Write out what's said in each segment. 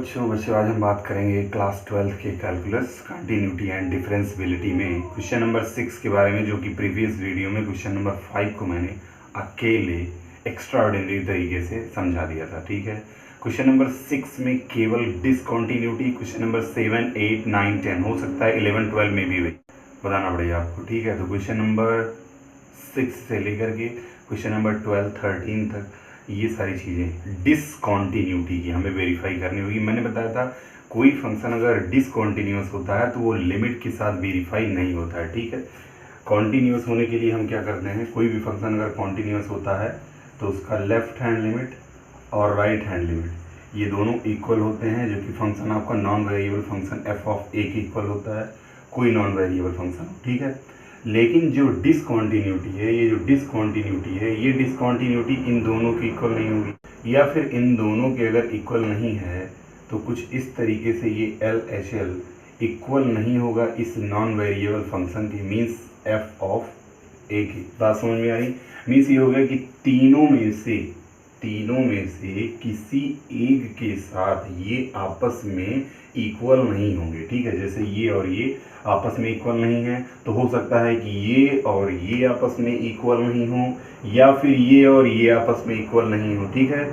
बच्चों आज हम बात करेंगे क्लास 12 के कैलकुलस कंटिन्यूटी एंड डिफरेंशियबिलिटी में क्वेश्चन नंबर 6 के बारे में, जो कि प्रीवियस वीडियो में क्वेश्चन नंबर 5 को मैंने अकेले एक्स्ट्राऑर्डिनरी तरीके से समझा दिया था। ठीक है, क्वेश्चन नंबर 6 में केवल डिसकंटिन्यूटी क्वेश्चन नंबर 7, 8, 9, 10 हो सकता है, 11, 12 में भी बताना पड़ेगा आपको। ठीक है, तो क्वेश्चन नंबर 6 से लेकर के क्वेश्चन नंबर 12, 13 तक ये सारी चीज़ें डिसकंटिन्यूटी की हमें वेरीफाई करनी होगी। मैंने बताया था कोई फंक्शन अगर डिसकंटिन्यूअस होता है तो वो लिमिट के साथ वेरीफाई नहीं होता है। ठीक है, कॉन्टिन्यूअस होने के लिए हम क्या करते हैं, कोई भी फंक्शन अगर कॉन्टिन्यूअस होता है तो उसका लेफ्ट हैंड लिमिट और राइट हैंड लिमिट ये दोनों इक्वल होते हैं, जो कि फंक्शन आपका non variable function F of A के इक्वल होता है, कोई नॉन वेरिएबल फंक्शन। ठीक है, लेकिन जो डिसकंटिन्यूटी है, ये जो डिसकंटिन्यूटी है, ये डिसकंटिन्यूटी इन दोनों की इक्वल नहीं होगी, या फिर इन दोनों के अगर इक्वल नहीं है तो कुछ इस तरीके से ये एल एच एल इक्वल नहीं होगा इस नॉन वेरिएबल फंक्शन की, मीन्स एफ ऑफ ए की। बात समझ में आई? मीन्स ये हो गया कि तीनों में से किसी एक के साथ ये आपस में इक्वल नहीं होंगे। ठीक है, जैसे ये और ये आपस में इक्वल नहीं है तो हो सकता है कि ये और ये आपस में इक्वल नहीं हो, या फिर ये और ये आपस में इक्वल नहीं हो। ठीक है,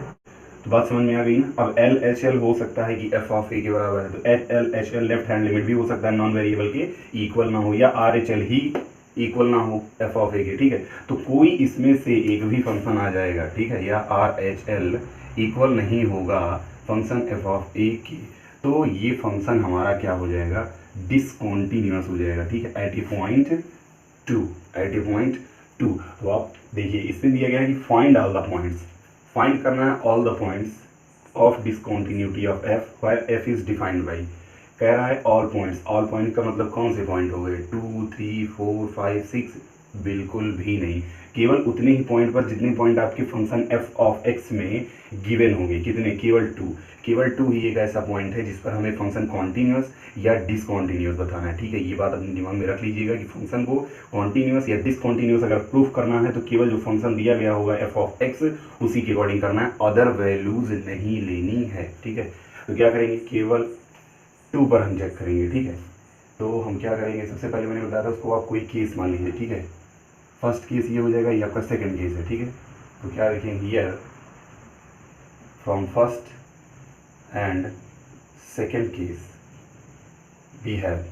तो बात समझ में आ गई ना। अब एल एच एल हो सकता है कि एफ ऑफ ए के बराबर है, तो L H L left hand limit भी हो सकता है नॉन वेरिएबल के इक्वल ना हो, या आर एच एल ही इक्वल ना हो एफ ऑफ ए के। ठीक है, तो कोई इसमें से एक भी फंक्शन आ जाएगा। ठीक है, या आर एच एल इक्वल नहीं होगा फंक्शन एफ ऑफ ए के, तो ये फंक्शन हमारा क्या हो जाएगा, डिसकंटिन्यूअस हो जाएगा। ठीक है, एट ए पॉइंट टू। तो आप देखिए इसमें दिया गया है कि find all the points, find करना है all the points of discontinuity of f where f is defined by, कह रहा है ऑल पॉइंट्स। ऑल पॉइंट का मतलब कौन से पॉइंट हो गए, 2, 3, 4, 5, 6? बिल्कुल भी नहीं, केवल उतने ही पॉइंट पर जितने पॉइंट आपके फंक्शन एफ ऑफ एक्स में गिवन होंगे। कितने? केवल टू ही एक ऐसा पॉइंट है जिस पर हमें फंक्शन कॉन्टिन्यूअस या डिसकंटिन्यूअस बताना है। ठीक है, ये बात अपने दिमाग में रख लीजिएगा कि फंक्शन को कॉन्टिन्यूअस या डिसकंटिन्यूअस अगर प्रूफ करना है तो केवल जो फंक्शन दिया गया होगा एफ ऑफ एक्स उसी के अकॉर्डिंग करना है, अदर वैल्यूज नहीं लेनी है। ठीक है, तो क्या करेंगे, केवल 2 पर हम चेक करेंगे। ठीक है, तो हम क्या करेंगे, सबसे पहले मैंने बताया था उसको आप कोई केस मान लीजिए। ठीक है, फर्स्ट केस ये हो जाएगा, ये आपका सेकंड केस है। ठीक है, तो क्या लिखेंगे, here from first and second case we have,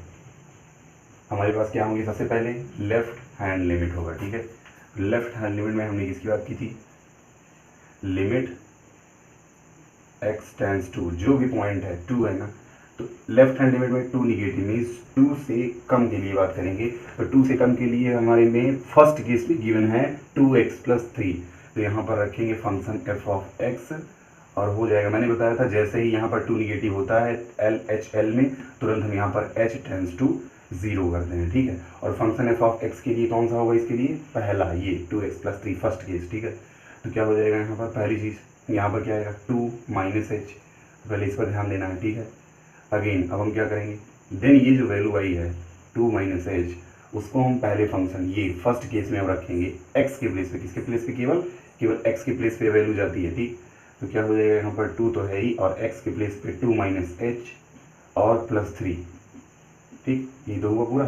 हमारे पास क्या होंगे, सबसे पहले लेफ्ट हैंड लिमिट होगा। ठीक है, लेफ्ट हैंड लिमिट में हमने किसकी बात की थी, लिमिट एक्स टेंड्स टू, जो भी पॉइंट है 2 है ना, तो लेफ्ट हैंड लिमिट में 2 निगेटिव मीन्स 2 से कम के लिए बात करेंगे। तो 2 से कम के लिए हमारे में फर्स्ट केस में गिवन है 2x + 3, तो यहाँ पर रखेंगे फंक्शन एफ ऑफ एक्स और हो जाएगा। मैंने बताया था जैसे ही यहाँ पर 2 निगेटिव होता है एल एच एल में, तुरंत हम यहाँ पर h टेंड्स टू 0 करते हैं। ठीक है, और फंक्शन एफ ऑफ एक्स के लिए कौन सा होगा, इसके लिए पहला ये 2x + 3 फर्स्ट केस। ठीक है, तो क्या हो जाएगा यहाँ पर, पहली चीज़ यहाँ पर क्या आएगा 2 - h, पहले इस पर ध्यान देना है। ठीक है, अगेन अब हम क्या करेंगे, देन ये जो वैल्यू आई है 2 - h, उसको हम पहले फंक्शन ये फर्स्ट केस में हम रखेंगे x के प्लेस पे, किसके प्लेस पे, केवल x के प्लेस पे वैल्यू जाती है। ठीक, तो क्या हो जाएगा यहाँ पर 2 तो है ही, और x के प्लेस पे 2 - h और +3। ठीक, ये तो हुआ पूरा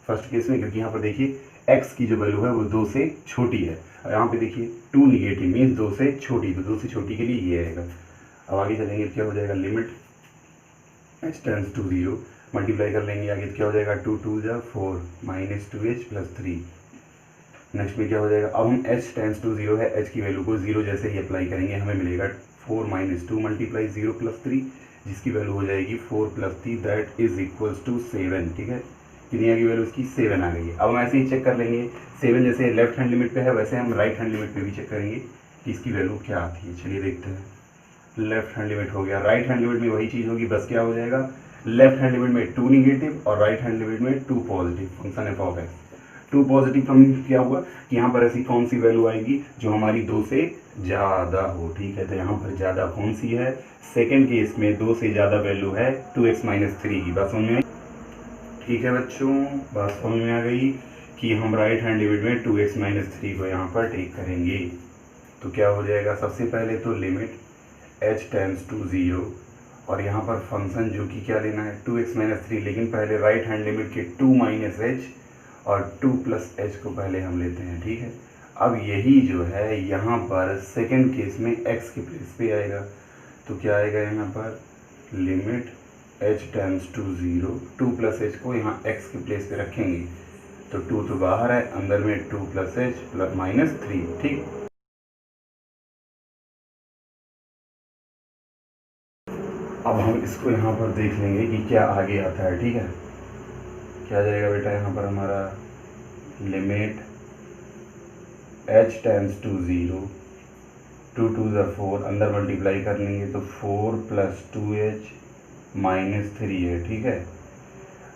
फर्स्ट केस में, क्योंकि यहाँ पर देखिए x की जो वैल्यू है वो 2 से छोटी है, और यहाँ पे देखिए 2 निगेटिव मीन्स 2 से छोटी, तो 2 से छोटी के लिए ये आएगा। अब आगे चलेंगे, क्या हो जाएगा, limit h tends to 0, multiply कर लेंगे आगे, तो क्या हो जाएगा 2 × 2 = 4 -2h + 3। नेक्स्ट में क्या हो जाएगा, अब हम h टेंड्स टू 0 है, h की वैल्यू को 0 जैसे ही अप्लाई करेंगे हमें मिलेगा 4 - 2 × 0 + 3, जिसकी वैल्यू हो जाएगी 4 + 3 दैट इज इक्वल्स टू 7। ठीक है, कितनी आ गई वैल्यू इसकी, 7 आ गई है। अब हम ऐसे ही चेक कर लेंगे, 7 जैसे लेफ्ट हैंड लिमिट पे है वैसे हम राइट हैंड लिमिट पे भी चेक करेंगे कि इसकी वैल्यू क्या आती है। चलिए देखते हैं, लेफ्ट हैंड लिमिट हो गया, राइट हैंड लिमिट में वही चीज़ होगी, बस क्या हो जाएगा, लेफ्ट हैंड लिमिट में 2 निगेटिव और राइट हैंड लिमिट में 2 positive, function F of x. 2 positive का मीन क्या हुआ कि यहाँ पर ऐसी कौन सी वैल्यू आएगी जो हमारी 2 से ज़्यादा हो। ठीक है, तो यहाँ पर ज़्यादा कौन सी है, सेकेंड केस में 2 से ज़्यादा वैल्यू है 2x - 3 की। बात समझ में आई? ठीक है बच्चों, बात समझ में आ गई कि हम राइट हैंड लिमिट में 2x - 3 को यहाँ पर टेक करेंगे, तो क्या हो जाएगा, सबसे पहले तो लिमिट h टेंड्स टू 0 और यहाँ पर फंक्शन जो कि क्या लेना है 2x - 3, लेकिन पहले राइट हैंड लिमिट के 2 - h और 2 + h को पहले हम लेते हैं, ठीक है। अब यही जो है यहाँ पर सेकेंड केस में x के प्लेस पे आएगा, तो क्या आएगा यहाँ पर limit h tends to 0, 2 + h को यहाँ x के प्लेस पे रखेंगे, तो 2 तो बाहर है, अंदर में 2 + h -3, ठीक। अब हम इसको यहाँ पर देख लेंगे कि क्या आगे आता है, ठीक है। क्या जाएगा बेटा यहाँ पर हमारा लिमिट h टेंड्स टू 0, 2 2 ज़ा 4, अंदर मल्टीप्लाई कर लेंगे तो 4 + 2h -3 है, ठीक है।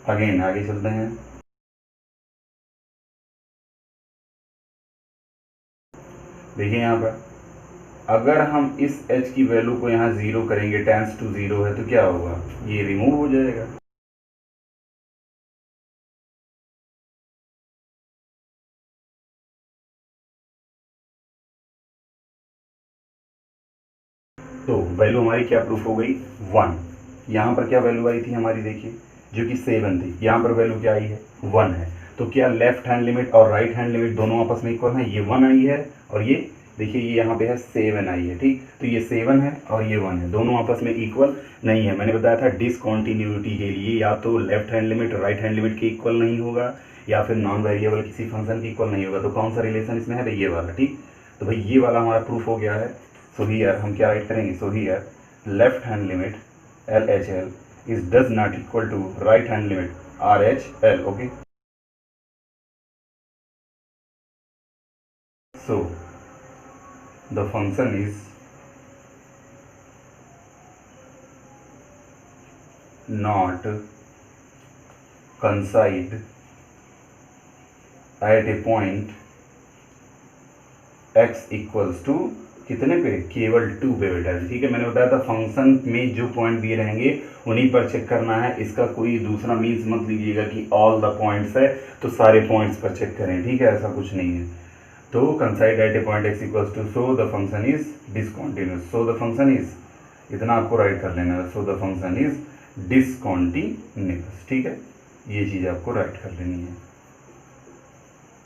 अगेन आगे चलते हैं। देखिए यहाँ पर अगर हम इस h की वैल्यू को यहाँ 0 करेंगे, टेंड्स टू 0 है, तो क्या होगा, ये रिमूव हो जाएगा। तो वैल्यू हमारी क्या प्रूफ हो गई 1। यहाँ पर क्या वैल्यू आई थी हमारी, देखिए जो कि 7 थी, यहाँ पर वैल्यू क्या आई है 1 है। तो क्या लेफ्ट हैंड लिमिट और राइट हैंड लिमिट दोनों आपस में इक्वल है, ये 1 आई है और ये देखिए ये यहाँ पे है 7 आई है, ठीक। तो ये 7 है और ये 1 है, दोनों आपस में इक्वल नहीं है। मैंने बताया था डिसकॉन्टिन्यूटी के लिए या तो left hand limit right hand limit के इक्वल नहीं होगा या फिर नॉन वेरिएबल किसी फंक्शन के इक्वल नहीं होगा। तो कौन सा रिलेशन इसमें है भाई, ये वाला, ठीक। तो भाई ये वाला हमारा प्रूफ हो गया है। सो हियर हम क्या राइट करेंगे, so here left hand limit LHL is does not equal to right hand limit RHL, okay. So the function is not coincide at a point x equals to कितने पे, केवल 2 पे बेटा, ठीक है। मैंने बताया था फंक्शन में जो पॉइंट दिए रहेंगे उन्हीं पर चेक करना है, इसका कोई दूसरा मीन्स मत लीजिएगा कि ऑल द पॉइंट्स है तो सारे पॉइंट्स पर चेक करें, ठीक है, ऐसा कुछ नहीं है। तो consider a point x equals to, so the function is discontinuous, so the function is, इतना आपको राइट कर लेना है, so the function is discontinuous, ठीक है। ये चीज़ आपको राइट कर लेनी है,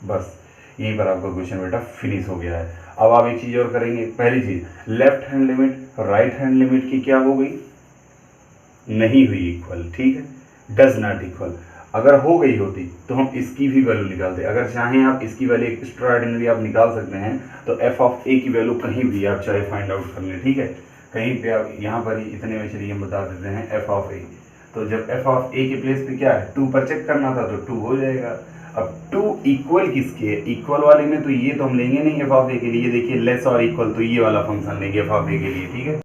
बस यहीं पर आपका क्वेश्चन बेटा फिनिश हो गया है। अब आप एक चीज़ और करेंगे, पहली चीज़ left hand limit right hand limit की क्या हो गई, नहीं हुई इक्वल, ठीक है, डज नॉट इक्वल। अगर हो गई होती तो हम इसकी भी वैल्यू निकालते, अगर चाहें आप इसकी वैल्यू एक्स्ट्रा ऑर्डिनरी आप निकाल सकते हैं, तो f(a) की वैल्यू कहीं भी आप चाहे फाइंड आउट कर लें, ठीक है, कहीं पे आप यहाँ पर ही इतने में चलिए हम बता देते हैं f(a), तो जब f(a) के प्लेस पे क्या है 2 पर चेक करना था तो 2 हो जाएगा। अब 2 इक्वल किसके है, इक्वल वाले में तो ये तो हम लेंगे नहीं f(a) के लिए, देखिए लेस और इक्वल, तो ये वाला फंक्शन लेंगे f(a) के लिए, ठीक है।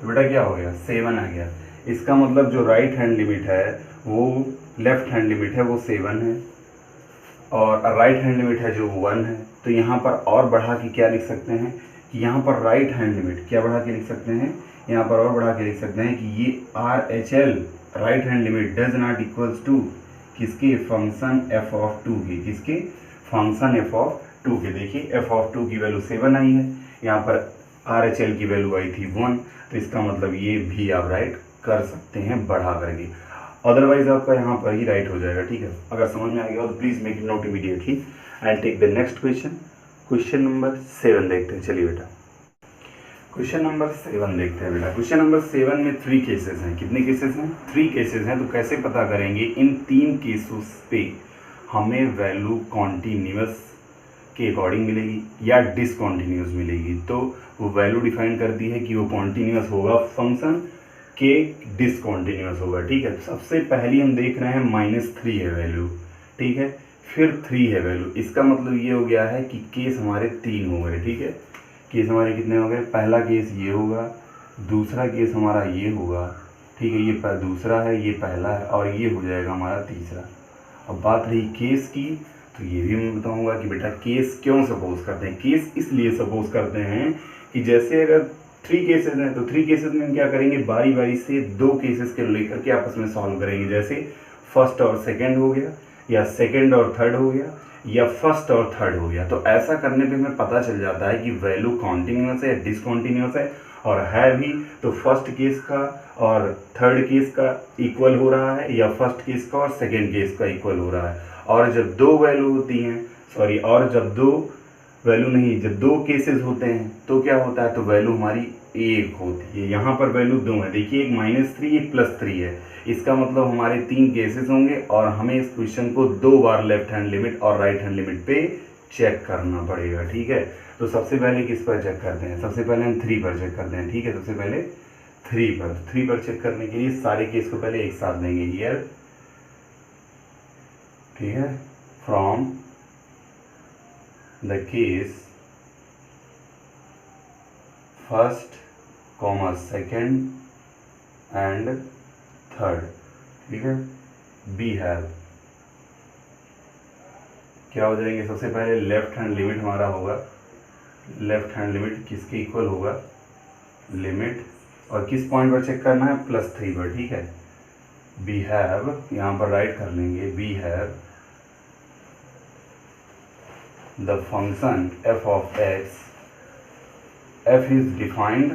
तो बेटा क्या हो गया 7 आ गया, इसका मतलब जो राइट हैंड लिमिट है वो लेफ्ट हैंड लिमिट है वो 7 है और राइट हैंड लिमिट है जो 1 है। तो यहाँ पर और बढ़ा के क्या लिख सकते हैं कि यहाँ पर राइट हैंड लिमिट क्या बढ़ा के लिख सकते हैं, यहाँ पर और बढ़ा के लिख सकते हैं कि ये RHL right hand limit does not equals to किसके, फंक्शन f(2) के, किसके, फंक्शन f(2) के। देखिए f(2) की वैल्यू 7 आई है, यहाँ पर RHL की वैल्यू आई थी 1, तो इसका मतलब ये भी आप राइट कर सकते हैं बढ़ा करके, अदरवाइज आपका यहाँ पर ही राइट हो जाएगा, ठीक है। अगर समझ में आ गया तो please make it note immediately and take the next question. Question number 7 देखते हैं, चलिए बेटा क्वेश्चन नंबर 7 देखते हैं बेटा। क्वेश्चन नंबर 7 में 3 केसेस हैं, कितने केसेस हैं, 3 केसेस हैं। तो कैसे पता करेंगे इन 3 केसेस पे हमें वैल्यू कॉन्टिन्यूस के अकॉर्डिंग मिलेगी या डिसकॉन्टिन्यूस मिलेगी। तो वो वैल्यू डिफाइन करती है कि वो कॉन्टिन्यूस होगा फंक्शन के डिसकॉन्टिन्यूस होगा, ठीक है। सबसे पहली हम देख रहे हैं -3 है वैल्यू, ठीक है, फिर 3 है वैल्यू, इसका मतलब ये हो गया है कि केस हमारे 3 हो गए, ठीक है। केस हमारे कितने हो गए, पहला केस ये होगा, दूसरा केस हमारा ये होगा, ठीक है, ये दूसरा है, ये पहला है और ये हो जाएगा हमारा तीसरा। अब बात रही केस की, तो ये भी मैं बताऊंगा कि बेटा केस क्यों सपोज करते हैं। केस इसलिए सपोज करते हैं कि जैसे अगर 3 केसेस हैं तो 3 केसेस में क्या करेंगे, बारी बारी से 2 केसेस के लेकर के आपस में सॉल्व करेंगे, जैसे फर्स्ट और सेकंड हो गया या सेकंड और थर्ड हो गया या फर्स्ट और थर्ड हो गया। तो ऐसा करने पे हमें पता चल जाता है कि वैल्यू कॉन्टिन्यूस है, डिसकॉन्टिन्यूस है, और है भी तो फर्स्ट केस का और थर्ड केस का इक्वल हो रहा है, या फर्स्ट केस का और सेकेंड केस का इक्वल हो रहा है। और जब दो वैल्यू होती हैं, सॉरी, और जब दो वैल्यू नहीं, जब दो केसेस होते हैं तो क्या होता है, तो वैल्यू हमारी एक होती है। यहाँ पर वैल्यू दो है, देखिए एक -3 एक +3 है, इसका मतलब हमारे 3 केसेस होंगे और हमें इस क्वेश्चन को 2 बार लेफ्ट हैंड लिमिट और राइट हैंड लिमिट पे चेक करना पड़ेगा। ठीक है, तो सबसे पहले किस पर चेक करते हैं, सबसे पहले हम 3 पर चेक करते हैं। ठीक है, सबसे पहले 3 पर चेक करने के लिए सारे केस को पहले एक साथ लेंगे हियर। ठीक है, from the case first, second and third. ठीक है, बी हैव क्या हो जाएंगे, सबसे पहले लेफ्ट हैंड लिमिट हमारा होगा, लेफ्ट हैंड लिमिट किसके इक्वल होगा, लिमिट, और किस पॉइंट पर चेक करना है, +3 पर। ठीक है, बी हैव, यहाँ पर राइट कर लेंगे, be have the function f of x, f is defined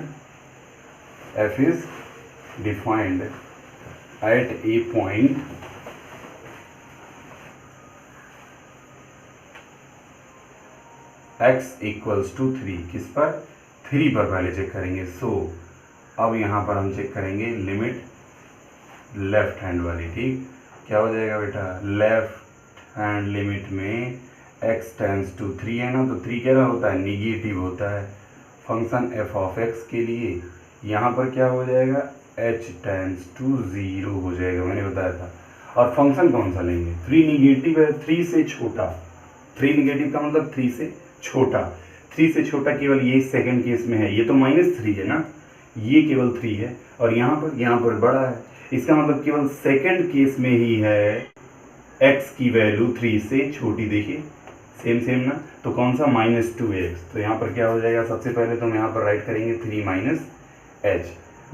at a point x equals to 3, किस पर, 3 पर पहले चेक करेंगे। सो अब यहाँ पर हम चेक करेंगे लिमिट लेफ्ट हैंड वाली। ठीक, क्या हो जाएगा बेटा, लेफ्ट हैंड लिमिट में x टेंस टू 3 है ना, तो 3 क्या होता है, निगेटिव होता है। फंक्शन f ऑफ x के लिए यहाँ पर क्या हो जाएगा, h टेंस टू 0 हो जाएगा, मैंने बताया था। और फंक्शन कौन सा लेंगे, 3 निगेटिव है, 3 से छोटा, 3 निगेटिव का मतलब 3 से छोटा, 3 से छोटा केवल ये सेकंड केस में है, ये तो -3 है ना, ये केवल 3 है, और यहाँ पर बड़ा है, इसका मतलब केवल सेकंड केस में ही है x की वैल्यू 3 से छोटी। देखिए सेम ना, तो कौन सा, -2x, तो यहाँ पर क्या हो जाएगा, सबसे पहले तो हम यहाँ पर राइट करेंगे 3 - h,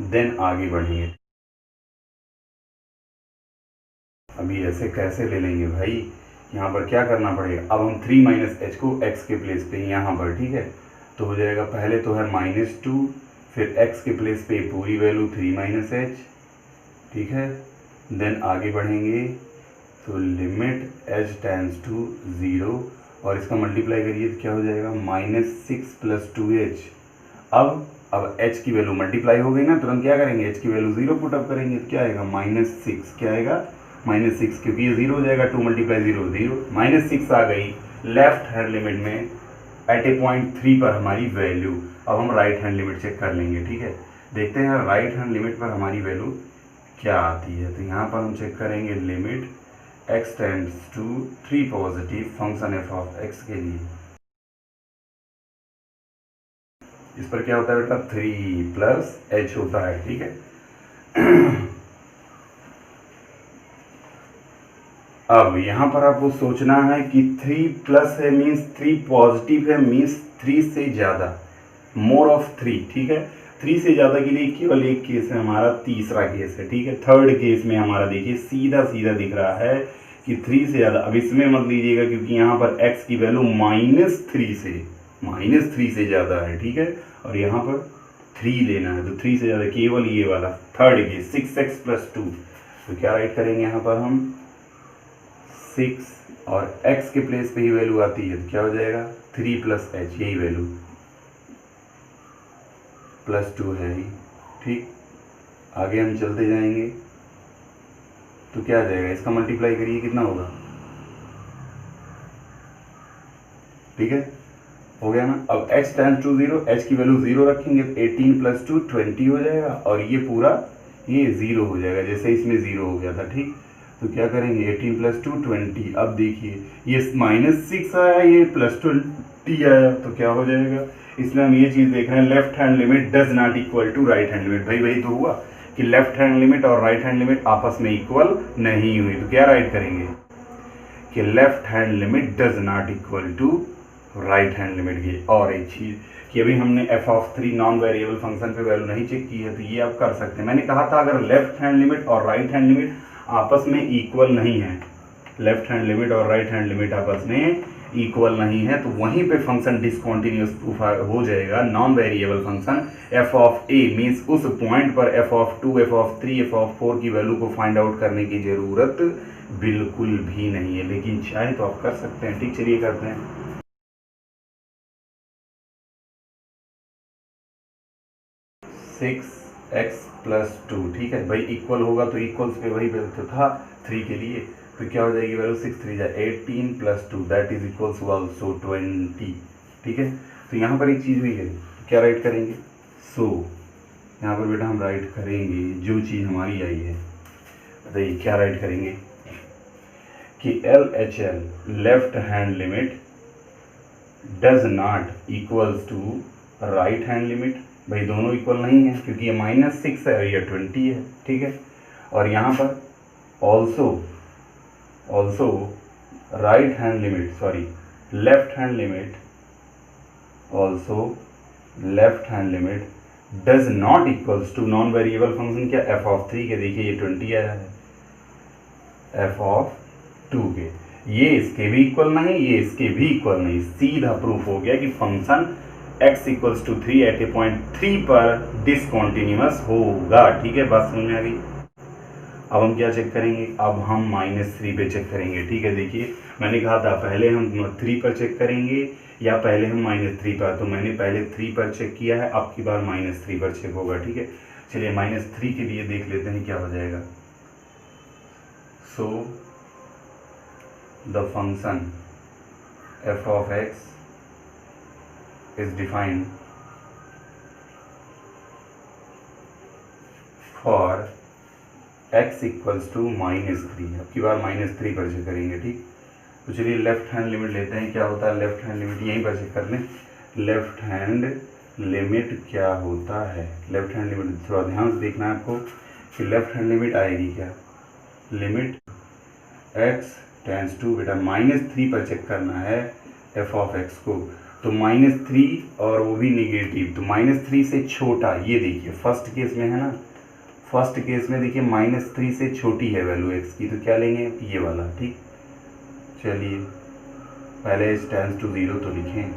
देन आगे बढ़ेंगे। अभी ऐसे कैसे ले लेंगे भाई, यहाँ पर क्या करना पड़ेगा, अब हम 3 - h को x के प्लेस पे यहाँ पर, ठीक है, तो हो जाएगा, पहले तो है -2, फिर x के प्लेस पे पूरी वैल्यू 3 - h। ठीक है, देन आगे बढ़ेंगे तो लिमिट h टेंस टू 0, और इसका मल्टीप्लाई करिए तो क्या हो जाएगा, -6 + 2h। अब h की वैल्यू मल्टीप्लाई हो गई ना, तुरंत क्या करेंगे, h की वैल्यू 0 पुट अप करेंगे, तो क्या आएगा, -6, क्या आएगा, -6, क्योंकि ये 0 हो जाएगा, 2 × 0 0, -6 आ गई लेफ्ट हैंड लिमिट में एट ए पॉइंट 3 पर हमारी वैल्यू। अब हम राइट हैंड लिमिट चेक कर लेंगे। ठीक है, देखते हैं राइट हैंड लिमिट पर हमारी वैल्यू क्या आती है। तो यहाँ पर हम चेक करेंगे limit x tends to 3 positive function f of x के लिए, इस पर क्या होता है बेटा, 3 + h होता है। ठीक है, अब यहाँ पर आपको सोचना है कि 3+ है मीन्स 3 पॉजिटिव है, मीन्स 3 से ज़्यादा, मोर ऑफ 3। ठीक है, 3 से ज़्यादा के लिए केवल एक केस है हमारा, तीसरा केस है। ठीक है, थर्ड केस में हमारा देखिए सीधा दिख रहा है कि 3 से ज़्यादा। अब इसमें मत लीजिएगा क्योंकि यहाँ पर x की वैल्यू -3 से ज़्यादा है। ठीक है, और यहाँ पर 3 लेना है, तो 3 से ज़्यादा केवल ये वाला थर्ड केस 6x + 2। तो क्या राइट करेंगे यहाँ पर हम 6, और x के प्लेस पे ही वैल्यू आती है, तो क्या हो जाएगा, 3 + h, यही वैल्यू +2 है ही। ठीक, आगे हम चलते जाएंगे तो क्या आ जाएगा, इसका मल्टीप्लाई करिए कितना होगा। ठीक है, हो गया ना। अब h टेंड्स टू 0, h की वैल्यू 0 रखेंगे, 18 + 2 20 हो जाएगा, और ये पूरा ये 0 हो जाएगा, जैसे इसमें 0 हो गया था। ठीक, तो क्या करेंगे, 18 + 2 20। अब देखिए ये -6 आया, ये +20 आया, तो क्या हो जाएगा, इसमें हम ये चीज़ देख रहे हैं, left hand limit does not equal to right hand limit. भाई वही तो हुआ कि लेफ्ट हैंड लिमिट और राइट हैंड लिमिट आपस में इक्वल नहीं हुई, तो क्या राइट करेंगे कि left hand limit does not equal to right hand limit की। और एक चीज़ कि अभी हमने f of 3 non variable function पे वैल्यू नहीं चेक की है, तो ये आप कर सकते हैं। मैंने कहा था अगर लेफ्ट हैंड लिमिट और राइट हैंड लिमिट आपस में इक्वल नहीं है लेफ्ट हैंड लिमिट और राइट हैंड लिमिट आपस में इक्वल नहीं है, तो वहीं पे फंक्शन डिसकॉन्टिन्यूस हो जाएगा। Non variable function F of A means उस पॉइंट पर F of 2, F of 3, F of 4 की वैल्यू को फाइंड आउट करने की ज़रूरत बिल्कुल भी नहीं है, लेकिन चाहे तो आप कर सकते हैं। ठीक, चलिए करते हैं। सिक्स एक्स प्लस 2, ठीक है भाई, इक्वल होगा तो इक्वल्स पे वही तो था 3 के लिए, तो क्या हो जाएगी value 6 3 18 plus 2 that is equals to also 20। ठीक है, तो यहाँ पर एक चीज़ हुई है, क्या राइट करेंगे? यहाँ पर बेटा हम राइट करेंगे जो चीज़ हमारी आई है, बताइए क्या राइट करेंगे कि LHL left hand limit does not equals to right hand limit. भाई दोनों इक्वल नहीं है क्योंकि ये -6 है और ये 20 है। ठीक है, और यहाँ पर also right hand limit, sorry left hand limit, also left hand limit does not equals to non variable function क्या f ऑफ 3 के, देखिए ये 20 आया है, f ऑफ 2 के, ये इसके भी इक्वल नहीं, ये इसके भी इक्वल नहीं, सीधा प्रूफ हो गया कि function x equals to 3 at a point 3 पर डिसकॉन्टिन्यूअस होगा। ठीक है, बात समझ में आ गई। अब हम क्या चेक करेंगे? अब हम -3 पे चेक करेंगे। ठीक है, देखिए मैंने कहा था पहले हम 3 पर चेक करेंगे या पहले हम -3 पर, तो मैंने पहले 3 पर चेक किया है, अब की बार -3 पर चेक होगा। ठीक है, चलिए -3 के लिए देख लेते हैं क्या हो जाएगा। सो the function f of x is defined for x equals to -3। अब की बार -3 पर चेक करेंगे। ठीक, तो चलिए लेफ्ट हैंड लिमिट लेते हैं, क्या होता है लेफ्ट हैंड लिमिट, यहीं पर चेक कर लें लेफ्ट हैंड लिमिट क्या होता है। लेफ्ट हैंड लिमिट थोड़ा ध्यान से देखना है आपको कि लेफ्ट हैंड लिमिट आएगी क्या, लिमिट x टेंड्स टू, बेटा -3 पर चेक करना है f ऑफ x को, तो -3 और वो भी निगेटिव, तो -3 से छोटा, ये देखिए फर्स्ट केस में है ना, फर्स्ट केस में देखिए -3 से छोटी है वैल्यू x की, तो क्या लेंगे ये वाला। ठीक, चलिए पहले h टेंड्स टू 0 तो लिखें,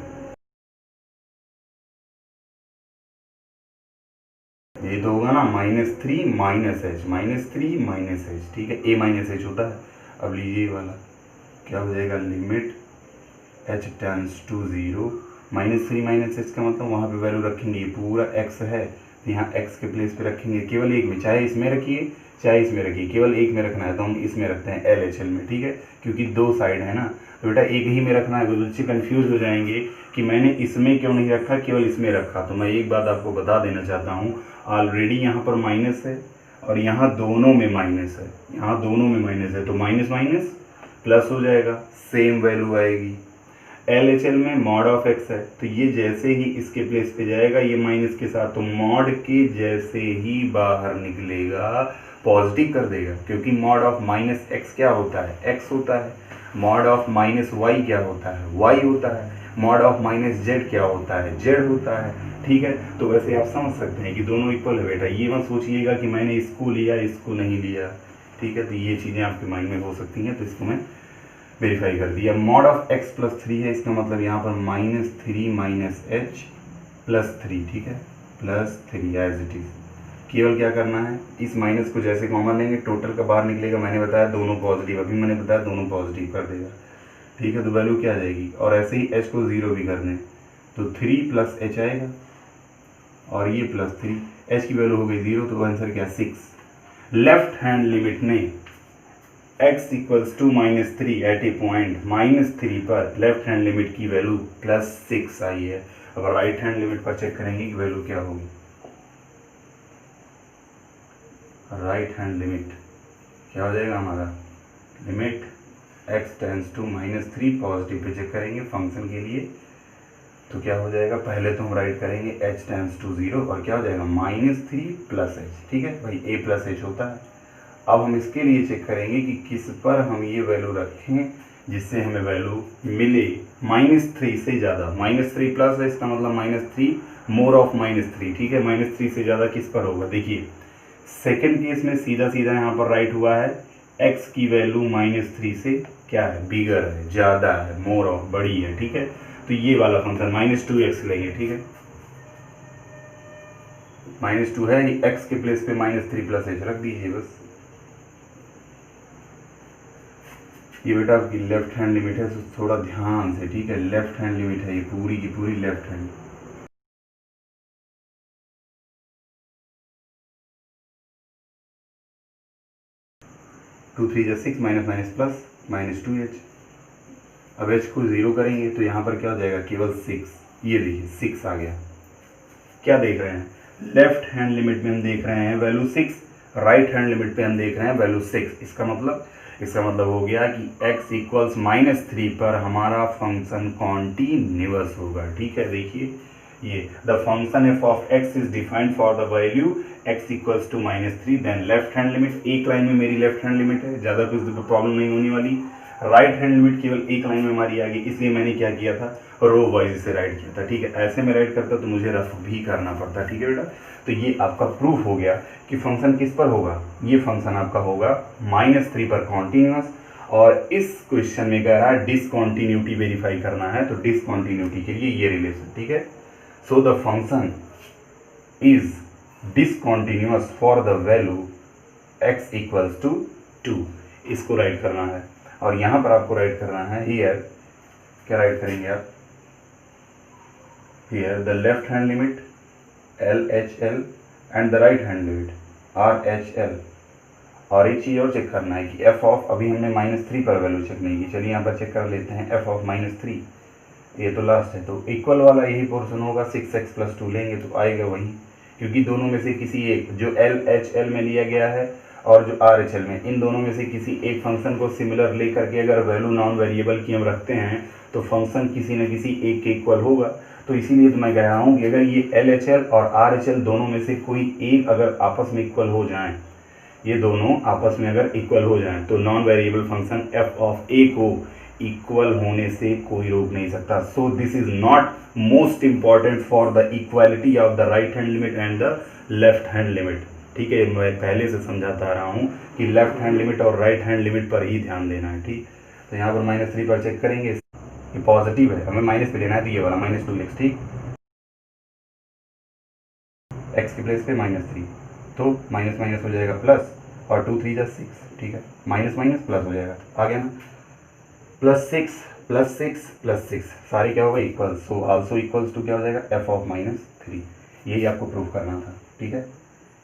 ये तो होगा ना -3 -h, ठीक है, a -h होता है। अब लीजिए वाला क्या हो जाएगा, limit h tends to 0, -3 -h का मतलब वहाँ पे वैल्यू रखेंगे, ये पूरा x है, यहाँ x के प्लेस पे रखेंगे केवल एक में, चाहे इसमें रखिए चाहे इसमें रखिए, केवल एक में रखना है तो हम इसमें रखते हैं LHL में। ठीक है, क्योंकि 2 साइड है ना, तो बेटा एक ही में रखना है, तो बच्चे कन्फ्यूज हो जाएंगे कि मैंने इसमें क्यों नहीं रखा, केवल इसमें रखा। तो मैं एक बात आपको बता देना चाहता हूँ, ऑलरेडी यहाँ पर माइनस है और यहाँ दोनों में माइनस है, यहाँ दोनों में माइनस है, तो माइनस माइनस प्लस हो जाएगा, सेम वैल्यू आएगी। LHL में मॉड ऑफ x है, तो ये जैसे ही इसके प्लेस पे जाएगा ये माइनस के साथ, तो मॉड के जैसे ही बाहर निकलेगा पॉजिटिव कर देगा, क्योंकि मॉड ऑफ -x क्या होता है, x होता है, मॉड ऑफ -y क्या होता है, y होता है, मॉड ऑफ -z क्या होता है, z होता है। ठीक है, तो वैसे आप समझ सकते हैं कि दोनों इक्वल है बेटा, ये मत सोचिएगा कि मैंने इसको लिया इसको नहीं लिया। ठीक है, तो ये चीज़ें आपके माइंड में हो सकती हैं, तो इसको मैं वेरीफाई कर दिया। मॉड ऑफ x प्लस 3 है, इसका मतलब यहाँ पर -3 - h प्लस 3, ठीक है, प्लस 3 एज इट इज। केवल क्या करना है, इस माइनस को जैसे कॉमन लेंगे टोटल का बाहर निकलेगा, मैंने बताया दोनों पॉजिटिव, अभी मैंने बताया दोनों पॉजिटिव कर देगा। ठीक है, तो वैल्यू क्या आ जाएगी, और ऐसे ही h को 0 भी कर दें तो 3 + h आएगा और ये +3, h की वैल्यू हो गई 0, तो आंसर क्या 6। लेफ्ट हैंड लिमिट ने x equals to -3 at a point -3 पर लेफ्ट हैंड लिमिट की वैल्यू +6 आई है। अब राइट हैंड लिमिट पर चेक करेंगे कि वैल्यू क्या होगी। राइट हैंड लिमिट क्या हो जाएगा हमारा, limit x tends to -3, positive पे चेक करेंगे फंक्शन के लिए, तो क्या हो जाएगा, पहले तो हम राइट करेंगे h टेंड्स टू 0 और क्या हो जाएगा -3 + h। ठीक है भाई, a + h होता है। अब हम इसके लिए चेक करेंगे कि किस पर हम ये वैल्यू रखें जिससे हमें वैल्यू मिले -3 से ज़्यादा। -3 प्लस है, इसका मतलब -3 मोर ऑफ -3। ठीक है, -3 से ज़्यादा किस पर होगा, देखिए सेकंड केस में सीधा सीधा यहाँ पर राइट हुआ है x की वैल्यू -3 से क्या है, बिगर है, ज़्यादा है, मोर ऑफ, बड़ी है, ठीक है। तो ये वाला फंक्शन -2x लेंगे, ठीक है। -2 है, x के प्लेस पे -3 + h रख दीजिए बस। ये बेटा आपकी लेफ्ट हैंड लिमिट है, तो थोड़ा ध्यान से, ठीक है। लेफ्ट हैंड लिमिट है ये पूरी की पूरी left hand. To 3 = 6 minus minus plus -2h। अब h को 0 करेंगे तो यहाँ पर क्या हो जाएगा, केवल 6। ये देखिए 6 आ गया। क्या देख रहे हैं, लेफ्ट हैंड लिमिट में हम देख रहे हैं वैल्यू 6, राइट हैंड लिमिट पे हम देख रहे हैं वैल्यू 6। इसका मतलब हो गया कि x = -3 पर हमारा फंक्शन कॉन्टिन्यूअस होगा, ठीक है। देखिए ये the function f of x is defined for the value x = -3, then left hand limit, एक लाइन में मेरी लेफ्ट हैंड लिमिट है, ज़्यादा कुछ प्रॉब्लम नहीं होने वाली। राइट हैंड लिमिट केवल एक लाइन में हमारी आ गई, इसलिए मैंने क्या किया था, रो वाइज से राइट किया था, ठीक है। ऐसे में राइट करता तो मुझे रफ भी करना पड़ता, ठीक है बेटा। तो ये आपका प्रूफ हो गया कि फंक्शन किस पर होगा, ये फंक्शन आपका होगा -3 पर कॉन्टिन्यूअस। और इस क्वेश्चन में कह रहा है डिसकॉन्टिन्यूटी वेरीफाई करना है, तो डिसकॉन्टिन्यूटी के लिए ये रिलेशन, ठीक है। So the function is discontinuous for the value x = 2। इसको राइट करना है। और यहाँ पर आपको राइट करना है, हियर क्या राइट करेंगे आप, here the left hand limit LHL and the right hand limit RHL। और एक चीज़ और चेक करना है कि f ऑफ, अभी हमने -3 पर वैल्यू चेक नहीं की, चलिए यहाँ पर चेक कर लेते हैं। f ऑफ -3, ये तो लास्ट है, तो इक्वल वाला यही पोर्शन होगा, 6x + 2 लेंगे तो आएगा वही, क्योंकि दोनों में से किसी एक, जो LHL में लिया गया है और जो RHL में, इन दोनों में से किसी एक फंक्शन को सिमिलर लेकर के अगर वैल्यू नॉन वेरिएबल की हम रखते हैं तो फंक्शन किसी न किसी एक के इक्वल होगा। तो इसीलिए तो मैं कह रहा हूँ कि अगर ये LHL और RHL दोनों में से कोई एक अगर आपस में इक्वल हो जाएं, ये दोनों आपस में अगर इक्वल हो जाएं, तो non variable function f of a को इक्वल होने से कोई रोक नहीं सकता। So this is not most important for the equality of the right hand limit and the left hand limit, ठीक है। मैं पहले से समझाता आ रहा हूँ कि लेफ्ट हैंड लिमिट और राइट हैंड लिमिट पर ही ध्यान देना है, ठीक। तो यहाँ पर -3 पर चेक करेंगे, ये पॉजिटिव है, हमें माइनस पे लेना है, तो ये वाला -2x, ठीक। x के प्लेस पे -3, तो माइनस माइनस हो जाएगा प्लस, और 2 3 = 6, ठीक है। माइनस माइनस प्लस हो जाएगा, आ गया ना, +6 +6 +6 सारे क्या होगा, equal. So also equals to क्या हो जाएगा, f ऑफ -3। यही आपको प्रूव करना था, ठीक है,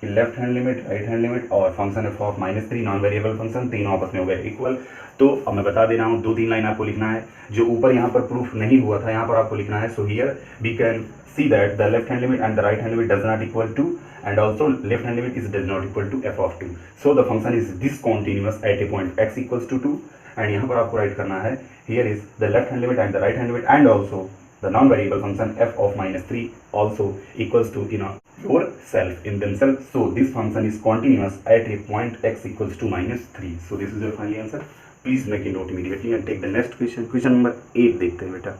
कि left hand limit, right hand limit और function f of -3 non variable function तीनों आपस में हो गए इक्वल। तो अब मैं बता दे रहा हूँ, 2-3 लाइन आपको लिखना है, जो ऊपर यहाँ पर प्रूफ नहीं हुआ था यहाँ पर आपको लिखना है। So here we can see that the left hand limit and the right hand limit does not equal to, and also left hand limit is does not equal to f of 2. So the function is discontinuous at a point x = 2, and यहाँ पर आपको right करना है, here is the left hand limit and the right hand limit and also the non variable function f of -3 also equals to yourself in themselves. So this function is continuous at a point x = -3. So this is your final answer. Please make a note immediately and take the next question. Question number 8 देखते हैं बेटा।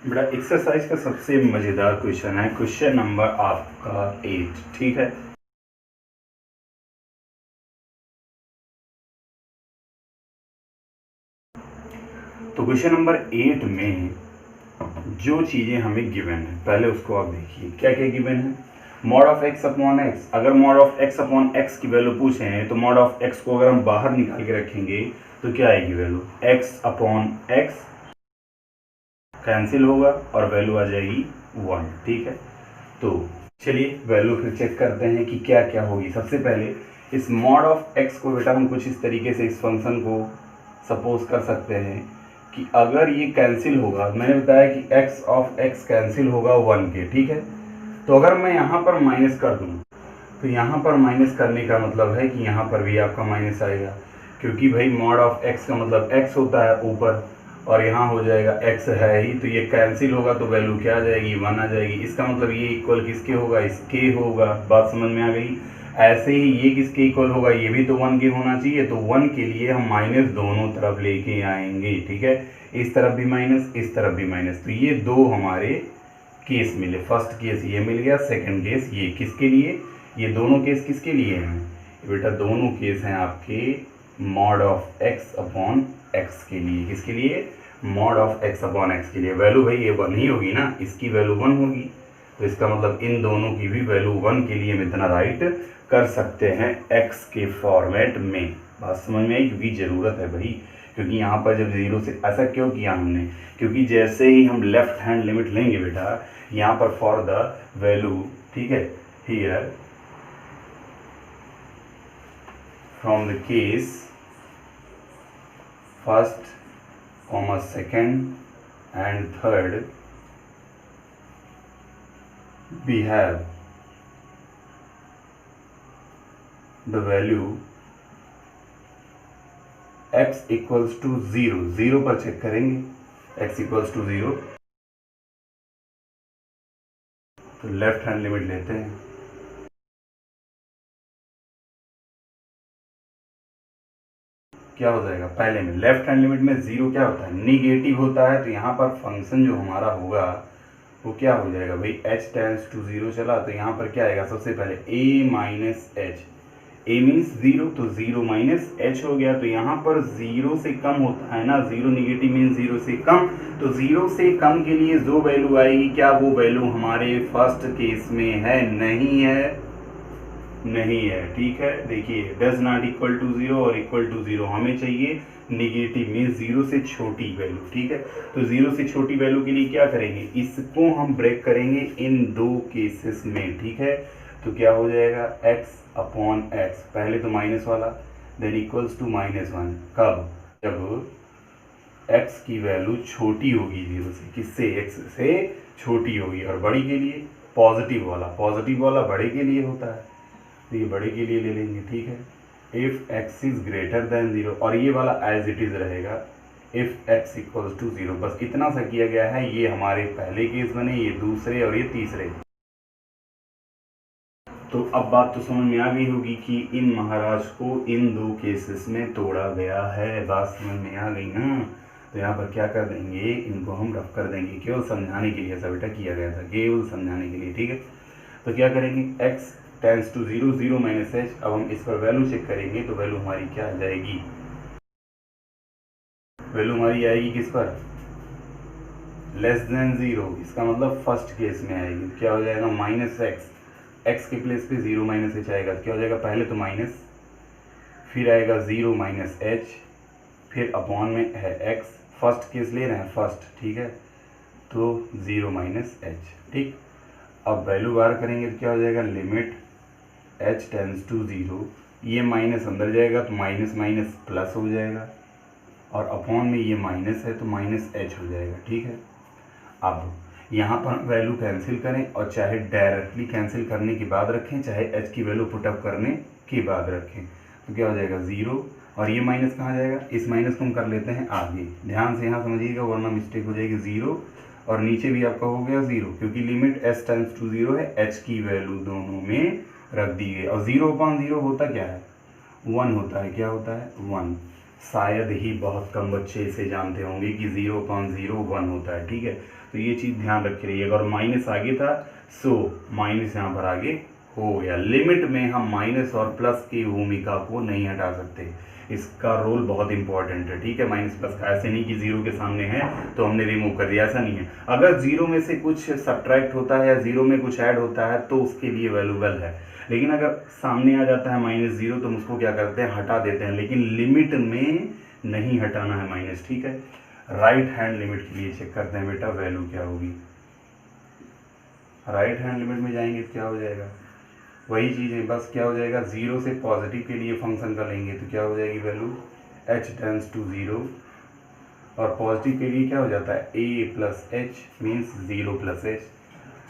बेटा exercise का सबसे मजेदार question है, question number आपका 8, ठीक है। तो क्वेश्चन नंबर 8 में जो चीजें हमें गिवन है, पहले उसको आप देखिए क्या क्या गिवन है। Mod of x upon x, अगर mod of x upon x की वैल्यू पूछे हैं तो मॉड ऑफ x को अगर हम बाहर निकाल के रखेंगे तो क्या आएगी value, x upon x cancel होगा और वैल्यू आ जाएगी 1, ठीक है। तो चलिए वैल्यू फिर चेक करते हैं कि क्या क्या होगी। सबसे पहले इस मॉड ऑफ x को बेटा हम कुछ इस तरीके से इस फंक्शन को सपोज कर सकते हैं कि अगर ये कैंसिल होगा, मैंने बताया कि x ऑफ x कैंसिल होगा 1 के, ठीक है। तो अगर मैं यहाँ पर माइनस कर दूँ तो यहाँ पर माइनस करने का मतलब है कि यहाँ पर भी आपका माइनस आएगा, क्योंकि भाई मॉड ऑफ x का मतलब x होता है ऊपर और यहाँ हो जाएगा x है ही, तो ये कैंसिल होगा तो वैल्यू क्या आ जाएगी, 1 आ जाएगी। इसका मतलब ये इक्वल किसके होगा, इसके होगा। बात समझ में आ गई। ऐसे ही ये किसके इक्वल होगा, ये भी तो 1 के होना चाहिए। तो 1 के लिए हम माइनस दोनों तरफ लेके आएंगे, ठीक है। इस तरफ भी माइनस, इस तरफ भी माइनस। तो ये दो हमारे केस मिले, फर्स्ट केस ये मिल गया, सेकंड केस ये। किसके लिए, ये दोनों केस किसके लिए हैं, बेटा दोनों केस हैं आपके mod of x upon x के लिए। किसके लिए? Mod of x upon x के लिए। वैल्यू भाई ये 1 ही होगी ना, इसकी वैल्यू 1 होगी, तो इसका मतलब इन दोनों की भी वैल्यू 1 के लिए हम इतना राइट कर सकते हैं एक्स के फॉर्मेट में। बात समझ में आई? क्योंकि ज़रूरत है भाई, क्योंकि यहाँ पर जब 0 से ऐसा क्यों किया हमने, क्योंकि जैसे ही हम लेफ्ट हैंड लिमिट लेंगे बेटा यहाँ पर फॉर द वैल्यू, ठीक है, here from the case first comma second and third we have the value x equals to 0, 0 पर चेक करेंगे x equals to 0, तो लेफ्ट हैंड लिमिट लेते हैं। क्या हो जाएगा? पहले में लेफ्ट हैंड लिमिट में 0 क्या होता है? निगेटिव होता है, तो यहाँ पर फंक्शन जो हमारा होगा वो क्या हो जाएगा भाई? h टेंस टू 0 चला, तो यहाँ पर क्या आएगा? सबसे पहले a minus H, a means 0, तो 0 माइनस एच हो गया। तो यहाँ पर 0 से कम होता है ना, 0 निगेटिव मीन्स 0 से कम, तो 0 से कम के लिए जो वैल्यू आएगी, क्या वो वैल्यू हमारे फर्स्ट केस में है? नहीं है, नहीं है, ठीक है। देखिए डज नॉट इक्वल टू 0 और इक्वल टू 0 हमें चाहिए निगेटिव मीन्स 0 से छोटी वैल्यू, ठीक है। तो 0 से छोटी वैल्यू के लिए क्या करेंगे? इसको हम ब्रेक करेंगे इन दो केसेस में, ठीक है। तो क्या हो जाएगा? x अपॉन एक्स, पहले तो माइनस वाला, देन इक्वल्स टू -1। कब? जब x की वैल्यू छोटी होगी 0 से। किससे? x से छोटी होगी। और बड़ी के लिए पॉजिटिव वाला बड़े के लिए होता है, तो ये बड़े के लिए ले लेंगे, ठीक है। If x is greater than 0, और ये वाला एज इट इज रहेगा इफ x इक्वल्स टू 0। बस इतना सा किया गया है। ये हमारे पहले केस बने, ये दूसरे और ये तीसरे। तो अब बात तो समझ में आ गई होगी कि इन महाराज को इन दो केसेस में तोड़ा गया है। बात समझ में आ गई ना? तो यहाँ पर क्या कर देंगे? इनको हम रफ कर देंगे, केवल समझाने के लिए ऐसा बेटा किया गया था, केवल समझाने के लिए, ठीक है। तो क्या करेंगे? x tends to 0, 0 minus h. अब हम इस पर वैल्यू चेक करेंगे, तो वैल्यू हमारी क्या आ जाएगी? वैल्यू हमारी आएगी किस पर? Less than 0। इसका मतलब फर्स्ट केस में आएगी। क्या हो जाएगा? माइनस एक्स, एक्स के प्लेस पे 0 माइनस एच आएगा। क्या हो जाएगा? पहले तो माइनस, फिर आएगा 0 माइनस एच, फिर अपॉन में है एक्स। फर्स्ट केस ले रहे हैं, फर्स्ट, ठीक है। तो 0 माइनस एच, ठीक। अब वैल्यू बार करेंगे तो क्या हो जाएगा? लिमिट h टेंस टू 0, ये माइनस अंदर जाएगा तो माइनस माइनस प्लस हो जाएगा, और अपॉन में ये माइनस है तो माइनस h हो जाएगा, ठीक है। अब यहाँ पर वैल्यू कैंसिल करें, और चाहे डायरेक्टली कैंसिल करने के बाद रखें, चाहे h की वैल्यू पुटअप करने के बाद रखें, तो क्या हो जाएगा? 0, और ये माइनस कहाँ जाएगा? इस माइनस को हम कर लेते हैं आगे। ध्यान से यहाँ समझिएगा, वरना मिस्टेक हो जाएगी। 0 और नीचे भी आपका हो गया 0, क्योंकि लिमिट h टेंस टू 0 है, h की वैल्यू दोनों में रख दी गई। और 0 अपॉन 0 होता क्या है? 1 होता है। क्या होता है? 1। शायद ही बहुत कम बच्चे इसे जानते होंगे कि 0 अपॉन 0 1 होता है, ठीक है। तो ये चीज़ ध्यान रखे रहिएगा। और माइनस आगे था, सो माइनस यहाँ पर आगे हो गया। लिमिट में हम माइनस और प्लस की भूमिका को नहीं हटा सकते, इसका रोल बहुत इंपॉर्टेंट है, ठीक है। माइनस प्लस का ऐसे नहीं कि 0 के सामने है तो हमने रिमूव कर दिया, ऐसा नहीं है। अगर 0 में से कुछ सब्ट्रैक्ट होता है या 0 में कुछ ऐड होता है तो उसके लिए वैल्यूबल है, लेकिन अगर सामने आ जाता है -0 तो हम उसको क्या करते हैं? हटा देते हैं। लेकिन लिमिट में नहीं हटाना है माइनस, ठीक है। राइट हैंड लिमिट के लिए चेक करते हैं बेटा वैल्यू क्या होगी। राइट हैंड लिमिट में जाएंगे तो क्या हो जाएगा? वही चीज़ है, बस क्या हो जाएगा? 0 से पॉजिटिव के लिए फंक्शन का लेंगे तो क्या हो जाएगी वैल्यू? h टेंस टू 0, और पॉजिटिव के लिए क्या हो जाता है? a plus H means 0 plus H.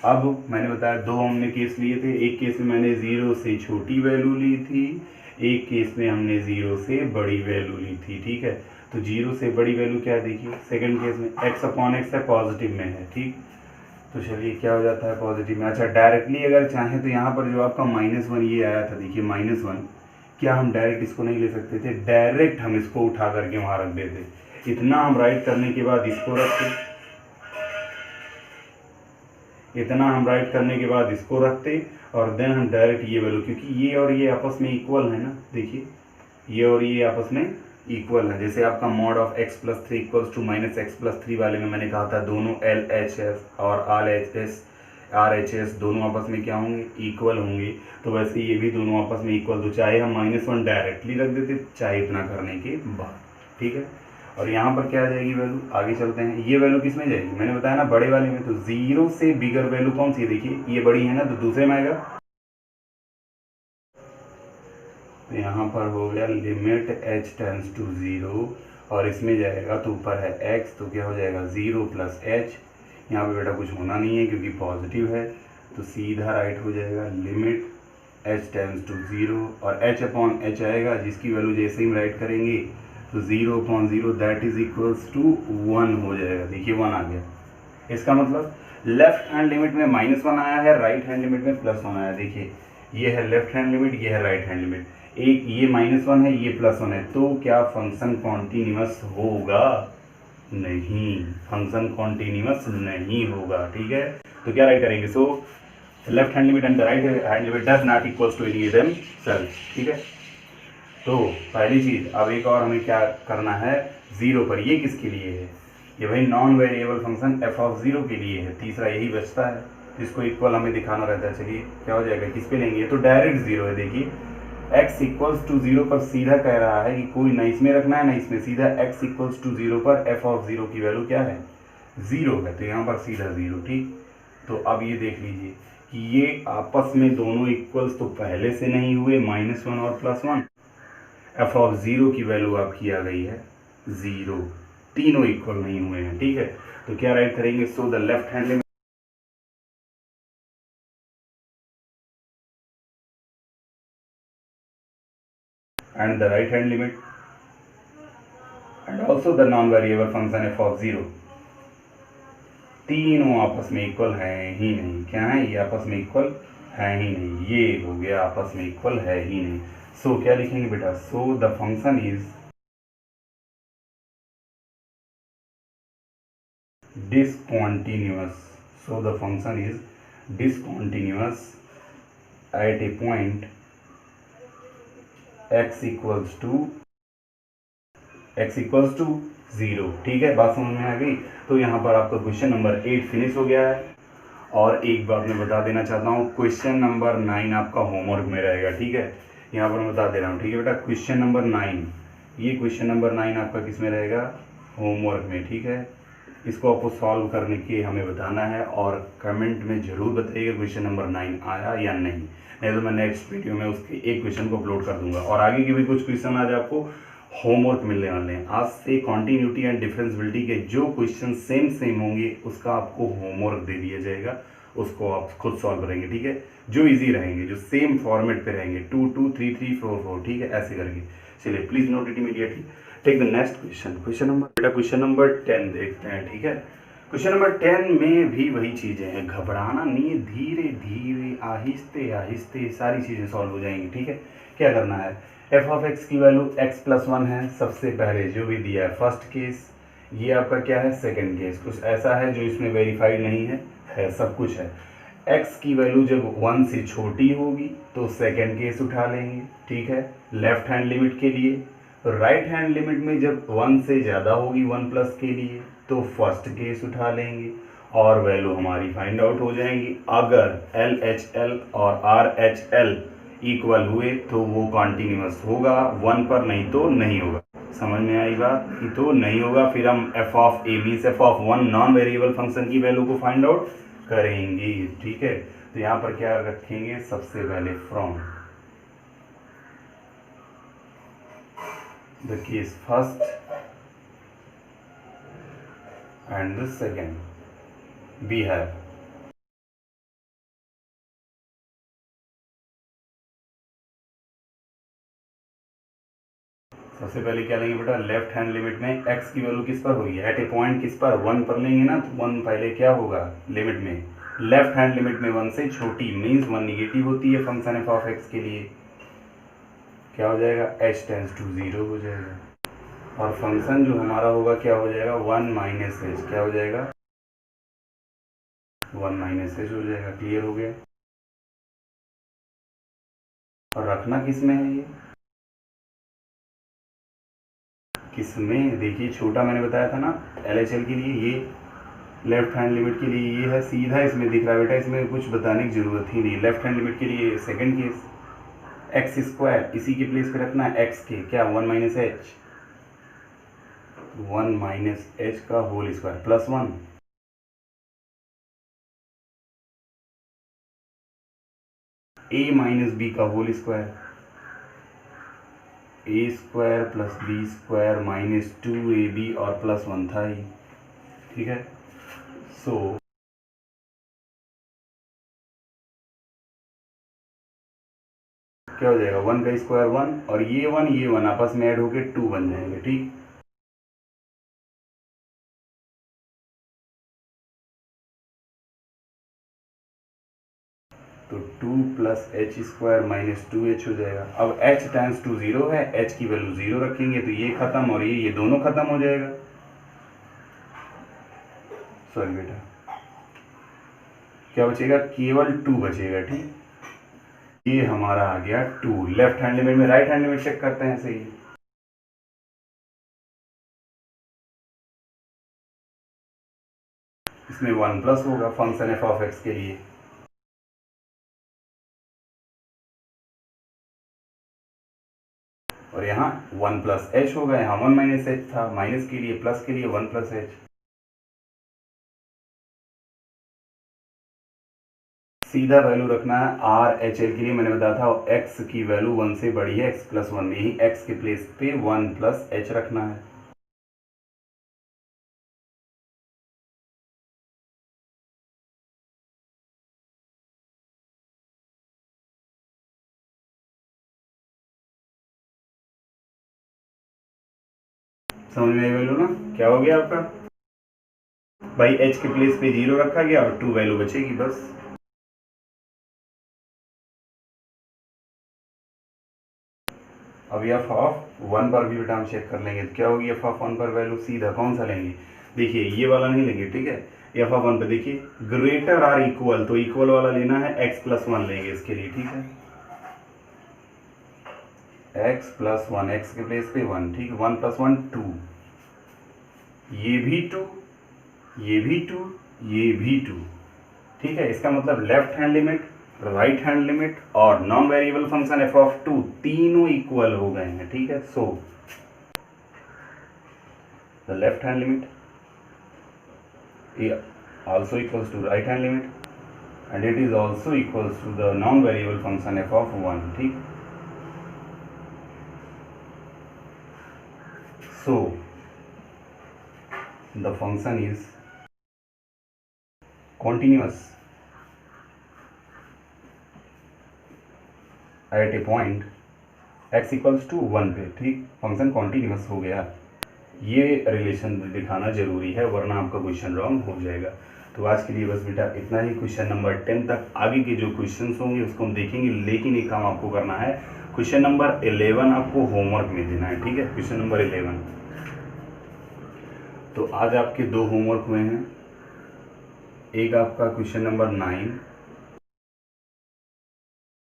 अब मैंने बताया दो हमने केस लिए थे। एक केस में मैंने 0 से छोटी वैल्यू ली थी, एक केस में हमने 0 से बड़ी वैल्यू ली थी, ठीक है। तो 0 से बड़ी वैल्यू क्या है? देखिए सेकंड केस में x अपॉन एक्स है, पॉजिटिव में है, ठीक। तो चलिए क्या हो जाता है? पॉजिटिव में। अच्छा डायरेक्टली अगर चाहें तो यहाँ पर जो आपका -1 ये आया था, देखिए -1, क्या हम डायरेक्ट इसको नहीं ले सकते थे? डायरेक्ट हम इसको उठा करके वहाँ रख देते। इतना हम राइट करने के बाद इसको रख के इतना हम राइट करने के बाद इसको रखते और देन हम डायरेक्ट ये वैल्यू, क्योंकि ये और ये आपस में इक्वल है ना, देखिए ये और ये आपस में इक्वल है। जैसे आपका mod of x plus three equals to minus x plus three वाले में मैंने कहा था दोनों LHS और RHS दोनों आपस में क्या होंगे, इक्वल होंगे। तो वैसे ये भी दोनों आपस में इक्वल, तो चाहे हम -1 डायरेक्टली रख देते, चाहे इतना करने के बाद, ठीक है। और यहाँ पर क्या आ जाएगी वैल्यू, आगे चलते हैं। ये वैल्यू किस में जाएगी, मैंने बताया ना बड़े वाले में। तो 0 से बिगर वैल्यू कौन सी है, देखिए ये बड़ी है ना, तो दूसरे में आएगा। तो यहाँ पर हो गया लिमिट h टेंस टू 0 और इसमें जाएगा तो ऊपर है x, तो क्या हो जाएगा 0 प्लस h। यहाँ पे बेटा कुछ होना नहीं है क्योंकि पॉजिटिव है, तो सीधा राइट हो जाएगा लिमिट h टेंस टू 0 और h अपॉन h आएगा, जिसकी वैल्यू जैसे ही हम राइट करेंगे तो 0 upon 0 that is equals to 1 हो जाएगा। देखिए 1 आ गया। इसका मतलब लेफ्ट हैंड लिमिट में -1 आया है, राइट हैंड लिमिट में +1 आया है। देखिए ये है लेफ्ट हैंड लिमिट, ये है राइट हैंड लिमिट। एक ये -1 है, ये +1 है, तो क्या फंक्शन कॉन्टिन्यूअस होगा, नहीं, फंक्शन कॉन्टिन्यूअस नहीं होगा, ठीक है। तो क्या राइट करेंगे, so left hand limit and the right hand limit does not equals to any them self, ठीक है। तो पहली चीज, अब एक और हमें क्या करना है, 0 पर, ये किसके लिए है, ये भाई नॉन वेरिएबल फंक्शन f(0) के लिए है। तीसरा यही बचता है जिसको इक्वल हमें दिखाना रहता है। चलिए क्या हो जाएगा, किस पे लेंगे, तो डायरेक्ट 0 है। देखिए x इक्वल्स टू 0 पर सीधा कह रहा है कि कोई ना इसमें रखना है ना इसमें, सीधा x इक्वल्स टू 0 पर f(0) की वैल्यू क्या है, 0 है, तो यहाँ पर सीधा 0, ठीक। तो अब ये देख लीजिए कि ये आपस में दोनों इक्वल्स तो पहले से नहीं हुए, -1 और +1, f(0) की वैल्यू आपकी आ गई है 0, तीनों इक्वल नहीं हुए हैं, ठीक है। तो क्या राइट करेंगे, सो the left hand limit and the right hand limit and also the non variable function f(0), तीनों आपस में इक्वल है ही नहीं। क्या है, ये आपस में इक्वल है ही नहीं, ये हो गया आपस में इक्वल है ही नहीं। सो क्या लिखेंगे बेटा, सो the function is discontinuous, so the function is discontinuous at a point x equals to 0, ठीक है। बात समझ में आ गई। तो यहाँ पर आपका क्वेश्चन नंबर 8 फिनिश हो गया है। और एक बात मैं बता देना चाहता हूँ, क्वेश्चन नंबर 9 आपका होमवर्क में रहेगा, ठीक है। यहाँ पर मैं बता दे रहा हूँ, ठीक है बेटा। क्वेश्चन नंबर 9, ये क्वेश्चन नंबर 9 आपका किस में रहेगा, होमवर्क में, ठीक है। इसको आपको सॉल्व करने के हमें बताना है और कमेंट में ज़रूर बताइएगा क्वेश्चन नंबर 9 आया या नहीं तो मैं नेक्स्ट वीडियो में उसके एक क्वेश्चन को अपलोड कर दूंगा। और आगे के भी कुछ क्वेश्चन आज आपको होमवर्क मिलने वाले हैं। आज से कॉन्टीन्यूटी एंड डिफरेंसिबिलिटी के जो क्वेश्चन सेम होंगे उसका आपको होमवर्क दे दिया जाएगा, उसको आप खुद सॉल्व करेंगे, ठीक है। जो इजी रहेंगे, जो सेम फॉर्मेट पे रहेंगे, 2 2 3 3 4 4, ठीक है, ऐसे करके। चलिए please note it immediately. Take the next question number 10 देखते हैं, ठीक है। क्वेश्चन नंबर 10 में भी वही चीज़ें हैं, घबराना नहीं है, धीरे धीरे आहिस्ते आहिस्ते सारी चीज़ें सॉल्व हो जाएंगी, ठीक है। क्या करना है, f(x) की वैल्यू x+1 है, सबसे पहले जो भी दिया है फर्स्ट केस, ये आपका क्या है सेकंड केस, कुछ ऐसा है जो इसमें वेरीफाइड नहीं है सब कुछ है। x की वैल्यू जब 1 से छोटी होगी तो सेकंड केस उठा लेंगे, ठीक है, लेफ्ट हैंड लिमिट के लिए। राइट हैंड लिमिट में जब 1 से ज़्यादा होगी 1+ के लिए तो फर्स्ट केस उठा लेंगे और वैल्यू हमारी फाइंड आउट हो जाएंगी। अगर LHL और RHL इक्वल हुए तो वो कॉन्टिन्यूअस होगा 1 पर, नहीं तो नहीं होगा। समझ में आई बात, कि तो नहीं होगा। फिर हम f(a) means f(1) non variable function की वैल्यू को फाइंड आउट करेंगे, ठीक है। तो यहाँ पर क्या रखेंगे, सबसे पहले from the case first and the second we have सबसे पहले क्या लेंगे बेटा, लेफ्ट हैंड लिमिट में x की वैल्यू किस पर होगी, एट ए पॉइंट किस पर, 1 पर लेंगे ना, तो 1 पहले क्या होगा लिमिट में, लेफ्ट हैंड लिमिट में 1 से छोटी मीन्स 1 निगेटिव होती है फंक्शन f(x) के लिए। क्या हो जाएगा, h टेंस टू 0 हो जाएगा और फंक्शन जो हमारा होगा क्या हो जाएगा, 1 - h, क्या हो जाएगा, 1 माइनस एच हो जाएगा। क्लियर हो गया। और रखना किस में है ये, किस में, देखिए छोटा मैंने बताया था ना LHL के लिए, ये लेफ्ट हैंड लिमिट के लिए ये है, सीधा इसमें दिख रहा है बेटा, इसमें कुछ बताने की जरूरत ही नहीं। लेफ्ट हैंड लिमिट के लिए सेकंड केस, एक्स स्क्वायर इसी के प्लेस पे रखना है, एक्स के क्या 1 माइनस एच, 1 माइनस एच का whole square plus 1, A minus B का whole square, A square plus B square minus 2ab और प्लस 1 था ही। ठीक है, सो क्या हो जाएगा, 1 का स्क्वायर 1 और ये 1 आपस में ऐड होके 2 बन जाएंगे। ठीक, तो 2 plus H square minus 2h हो जाएगा। अब h टाइम्स 2 0 है, h की वैल्यू 0 रखेंगे तो ये खत्म और ये दोनों खत्म हो जाएगा। सॉरी बेटा, क्या बचेगा, केवल 2 बचेगा। ठीक, ये हमारा आ गया 2। लेफ्ट हैंड लिमिट में राइट हैंड लिमिट चेक करते हैं ऐसे ही। इसमें 1 प्लस होगा फंक्शन एफ ऑफ एक्स के लिए, और यहाँ 1 प्लस एच होगा, यहाँ 1 माइनस एच था, माइनस के लिए प्लस के लिए 1 प्लस एच। सीधा वैल्यू रखना है आर एच एल के लिए, मैंने बताया था x की वैल्यू 1 से बड़ी है, x प्लस 1 में ही x के प्लेस पे 1 प्लस एच रखना है। समझ में आई वैल्यू ना, क्या हो गया आपका भाई, h के प्लेस पे 0 रखा गया और 2 वैल्यू बचेगी बस। अब एफ ऑफ 1 पर भी बेटा हम चेक कर लेंगे, तो क्या होगी एफ ऑफ 1 पर वैल्यू, सीधा कौन सा लेंगे, देखिए ये वाला नहीं लेंगे। ठीक है, एफ ऑफ 1 पे देखिए ग्रेटर आर इक्वल, तो इक्वल वाला लेना है, x प्लस 1 लेंगे इसके लिए। ठीक है, x प्लस 1, x के प्लेस पे 1। ठीक है, 1 प्लस 1 2, ये भी 2, ये भी 2, ये भी 2। ठीक है, इसका मतलब left hand limit, right hand limit और non variable function F of 2 तीनों इक्वल हो गए हैं। ठीक है, so the left hand limit also equals to right hand limit and it is also equals to the non variable function f of 1. ठीक, so the function is continuous at a point x equals to 1 पे। ठीक, function continuous हो गया, ये relation दिखाना जरूरी है वरना आपका क्वेश्चन रॉन्ग हो जाएगा। तो आज के लिए बस बेटा इतना ही। क्वेश्चन नंबर 10 तक आगे के जो क्वेश्चंस होंगे उसको हम देखेंगे, लेकिन एक काम आपको करना है, क्वेश्चन नंबर 11 आपको होमवर्क में देना है। ठीक है, क्वेश्चन नंबर 11। तो आज आपके 2 होमवर्क हुए हैं, एक आपका क्वेश्चन नंबर 9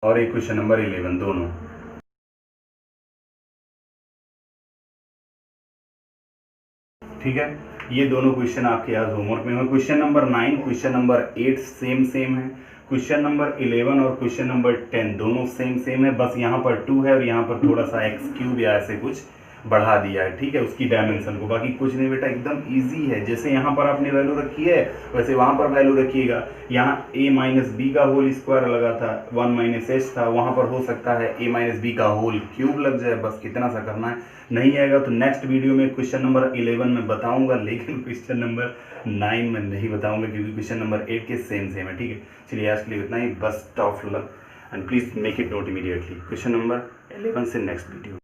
और एक क्वेश्चन नंबर 11, दोनों। ठीक है, ये दोनों क्वेश्चन आपके आज होमवर्क में हुए। Question number 9, question number 8 same है, क्वेश्चन नंबर 11 और क्वेश्चन नंबर 10 दोनों सेम है, बस यहाँ पर 2 है और यहाँ पर थोड़ा सा x³ या ऐसे कुछ बढ़ा दिया है। ठीक है, उसकी डायमेंशन को, बाकी कुछ नहीं बेटा, एकदम इजी है। जैसे यहाँ पर आपने वैल्यू रखी है वैसे वहाँ पर वैल्यू रखिएगा। यहाँ a माइनस बी का होल स्क्वायर लगा था, 1 माइनस एच था, वहाँ पर हो सकता है a माइनस बी का होल क्यूब लग जाए, बस इतना सा करना है। नहीं आएगा तो नेक्स्ट वीडियो में क्वेश्चन नंबर 11 में बताऊंगा, लेकिन क्वेश्चन नंबर 9 में नहीं बताऊंगा क्योंकि क्वेश्चन नंबर 8 के सेम है। ठीक है, चलिए आज के लिए इतना ही, बस top luck and please make it note immediately. Question number 11 से नेक्स्ट वीडियो।